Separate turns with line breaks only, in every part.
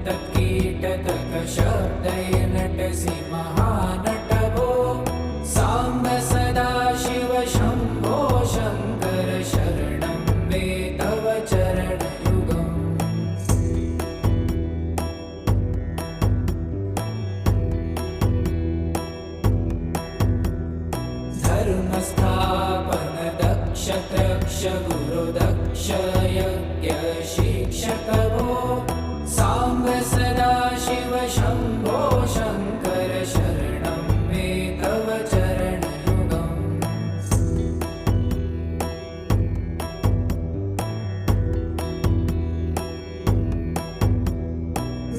तत्कीटतकशब्दैः नटसि महानटभो साम्ब सदाशिव शम्भो शङ्कर शरणं मे तव चरणयुगम्। धर्मस्थापन दक्ष त्रक्ष गुरुदक्ष यज्ञ शिक्षक भो साम्ब सदाशिव शम्भो शङ्कर शरणं मे तव चरणयुगम्।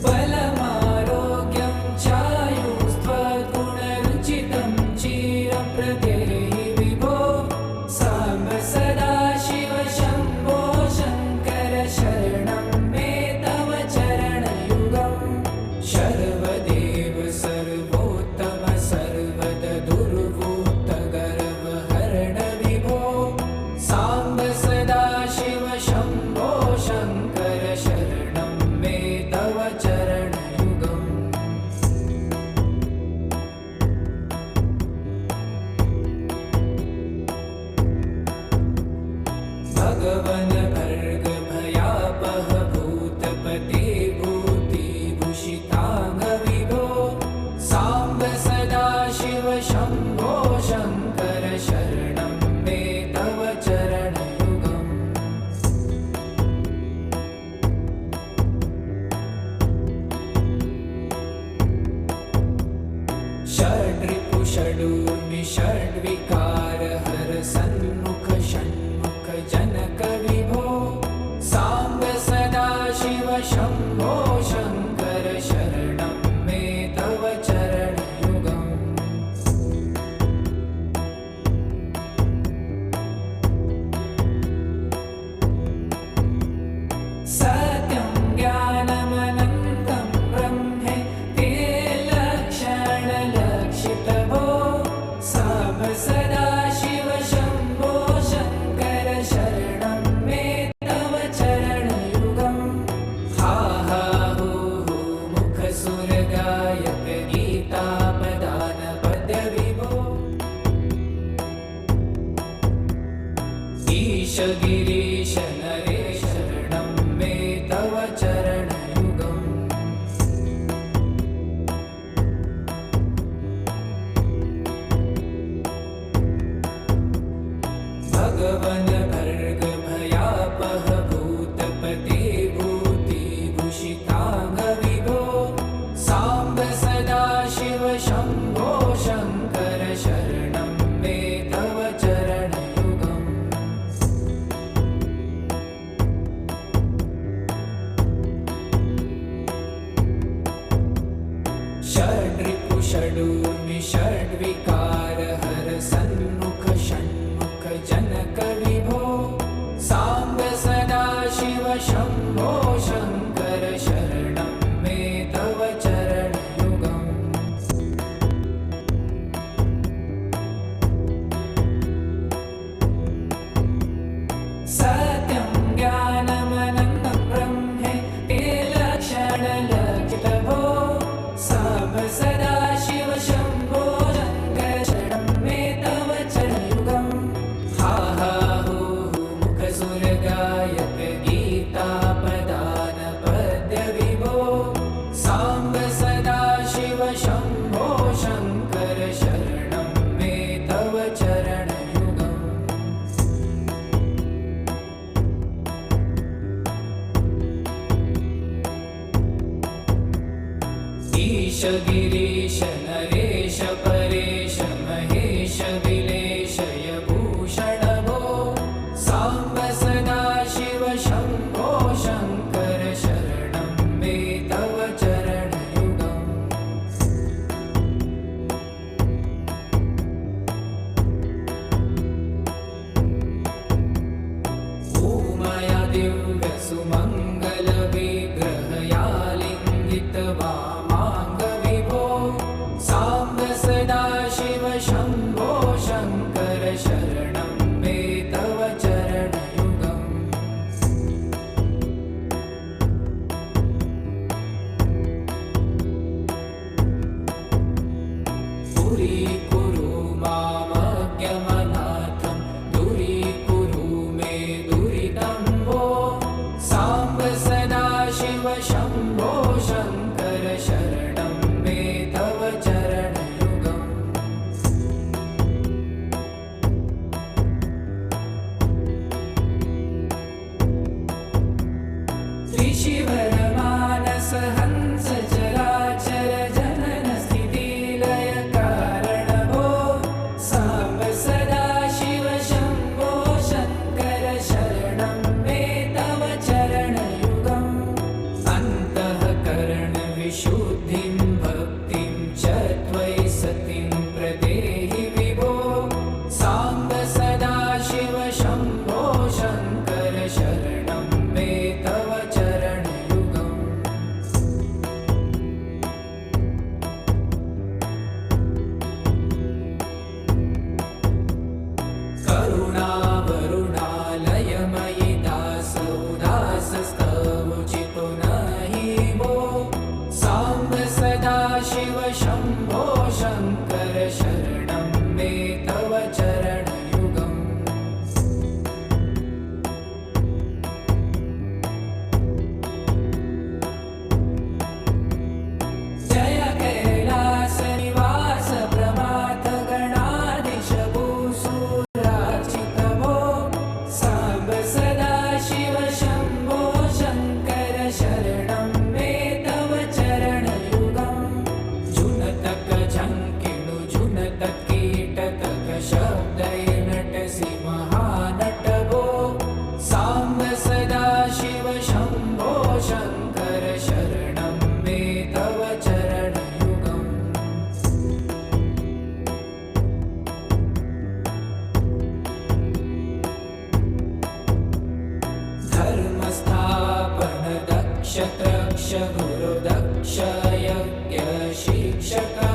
बलमारोग्यं चायुस्त्वद्गुणरुचितं चिरप्रदेहि विभो साम्ब सदाशिव शम्भो शङ्कर शरणं मे तव चरणयुगम्। सर्वदेव सर्वोत्तम सर्वद दुर्वृत्त गर्वहरण विभो साम्ब सदाशिव शम्भो शङ्कर शरणं मे तव चरणयुगम्। भगवन् भर्ग भयापह भूतपते भूतिभूषिताङ्ग विभो साम्ब सदाशिव शम्भो शङ्कर शरणं मे तव चरणयुगम्। षड्रिपु षडूर्मि षड्विकार हर सन्मुख षण्मुख जनक विभो साम्ब सदाशिव शम्भो शङ्कर शरणं मे तव चरणयुगम्। सत्यं ज्ञानमनन्तं ब्रह्मे ते लक्षणलक्षितभो साम्ब सदाशिव शम्भो शङ्कर शरणं मे तव चरणयुगम्। हा हा हू हू मुखसुरगायक गीतापदान पद्य विभो ईश गिरीश नरेश शरणं मे तव चरणयुगम्। भगवन् भर्ग भयापह भूतपते भूतिभूषिताङ्ग विभो साम्ब सदाशिव शम्भो शङ्कर शरणं मे तव चरणयुगम्। षड्रिपु षडूर्मि षड्विकार हर सन्मुख षण्मुख जनक विभो साम्ब सदाशिव शम्भो शङ्कर शरणं मे तव चरणयुगम्। सत्यं ज्ञानमनन्तं ब्रह्मे ते लक्षणलक्षितभो साम्ब सदाशिव शम्भो शङ्कर शरणं मे तव चरणयुगम्। हा हा हू हू मुखसुरगायक गीतापदान पद्य विभो साम्ब सदाशिव शम्भो शङ्कर शरणं मे तव चरणयुगम्। ईश गिरीश नरेश परेश महेश विलेशय भूषण भो साम्ब सदाशिव शम्भो शङ्कर शरणं मे तव चरणयुगम्। उमया दिव्य सुमङ्गल विग्रहया लिङ्गित वामाङ्ग विभो साम्ब सदाशिव शम्भो शङ्कर शरणं मे तव चरणयुगम्। दक्ष यज्ञशिक्षक